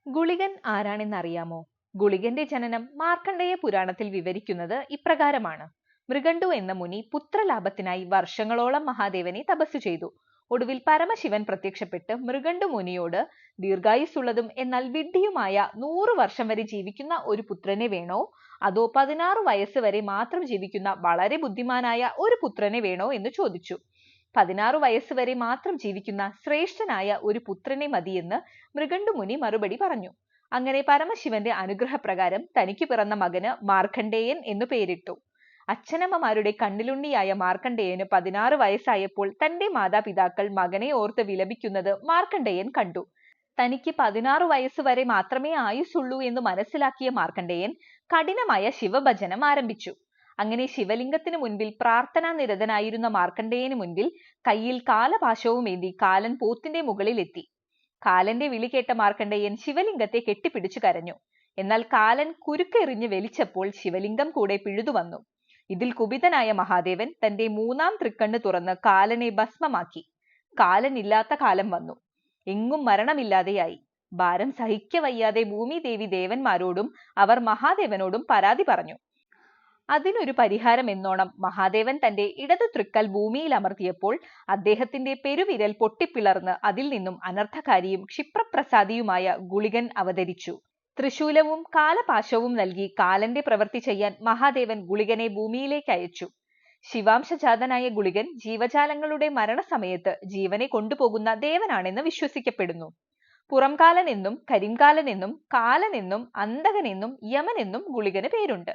ഗുളികൻ ആരാണെന്നറിയാമോ? ഗുളികന്റെ ജനനം മാർക്കണ്ഡേയ പുരാണത്തിൽ വിവരിക്കുന്നത് ഇപ്രകാരമാണ്. മൃഗണ്ടു എന്ന മുനി പുത്രലാഭത്തിനായി വർഷങ്ങളോളം മഹാദേവനെ തപസ്സു ചെയ്തു. ഒടുവിൽ പരമശിവൻ പ്രത്യക്ഷപ്പെട്ട് മൃഗണ്ടു മുനിയോട് ദീർഘായുസ്സുള്ളതും എന്നാൽ വിഡ്ഢിയുമായ 100 വർഷം വരെ ജീവിക്കുന്ന ഒരു പുത്രനെ വേണോ, അതോ 16 വയസ്സ് വരെ മാത്രം ജീവിക്കുന്ന വളരെ ബുദ്ധിമാനായ ഒരു പുത്രനെ വേണോ എന്ന് ചോദിച്ചു. 16 വയസ്സ് വരെ മാത്രം ജീവിക്കുന്ന ശ്രേഷ്ഠനായ ഒരു പുത്രനെ മതിയെന്ന് മൃഗണ്ടുമുനി മറുപടി പറഞ്ഞു. അങ്ങനെ പരമശിവന്റെ അനുഗ്രഹപ്രകാരം തനിക്ക് പിറന്ന മകന് മാർക്കണ്ഡേയൻ എന്നു പേരിട്ടു. അച്ഛനമ്മമാരുടെ കണ്ണിലുണ്ണിയായ മാർക്കണ്ഡേയന് 16 വയസ്സായപ്പോൾ തന്റെ മാതാപിതാക്കൾ മകനെ ഓർത്ത് വിലപിക്കുന്നത് മാർക്കണ്ഡേയൻ കണ്ടു. തനിക്ക് 16 വയസ്സ് വരെ മാത്രമേ ആയുസ്സുള്ളൂ എന്ന് മനസ്സിലാക്കിയ മാർക്കണ്ഡേയൻ കഠിനമായ ശിവഭജനം ആരംഭിച്ചു. അങ്ങനെ ശിവലിംഗത്തിന് മുൻപിൽ പ്രാർത്ഥനാ നിരതനായിരുന്ന മാർക്കണ്ഡേയന് മുൻപിൽ കയ്യിൽ കാലപാശവുമേന്തി കാലൻ പോത്തിന്റെ മുകളിൽ എത്തി. കാലന്റെ വിളി കേട്ട മാർക്കണ്ഡേയൻ ശിവലിംഗത്തെ കെട്ടിപ്പിടിച്ചു കരഞ്ഞു. എന്നാൽ കാലൻ കുരുക്കെറിഞ്ഞ് വലിച്ചപ്പോൾ ശിവലിംഗം കൂടെ പിഴുതു വന്നു. ഇതിൽ കുപിതനായ മഹാദേവൻ തന്റെ 3-ാം തൃക്കണ്ണ് തുറന്ന് കാലനെ ഭസ്മമാക്കി. കാലൻ ഇല്ലാത്ത കാലം വന്നു. എങ്ങും മരണമില്ലാതെയായി. ഭാരം സഹിക്കവയ്യാതെ ഭൂമിദേവി ദേവന്മാരോടും അവർ മഹാദേവനോടും പരാതി പറഞ്ഞു. അതിനൊരു പരിഹാരം എന്നോണം മഹാദേവൻ തന്റെ ഇടതു തൃക്കൽ ഭൂമിയിൽ അമർത്തിയപ്പോൾ അദ്ദേഹത്തിന്റെ പെരുവിരൽ പൊട്ടിപ്പിളർന്ന് അതിൽ നിന്നും അനർത്ഥകാരിയും ക്ഷിപ്രപ്രസാദിയുമായ ഗുളികൻ അവതരിച്ചു. തൃശൂലവും കാലപാശവും നൽകി കാലന്റെ പ്രവൃത്തി ചെയ്യാൻ മഹാദേവൻ ഗുളികനെ ഭൂമിയിലേക്ക് അയച്ചു. ശിവാംശജാതനായ ഗുളികൻ ജീവജാലങ്ങളുടെ മരണസമയത്ത് ജീവനെ കൊണ്ടുപോകുന്ന ദേവനാണെന്ന് വിശ്വസിക്കപ്പെടുന്നു. പുറംകാലൻ എന്നും കരിംകാലൻ എന്നും കാലൻ എന്നും അന്തകൻ എന്നും യമൻ എന്നും ഗുളികന് പേരുണ്ട്.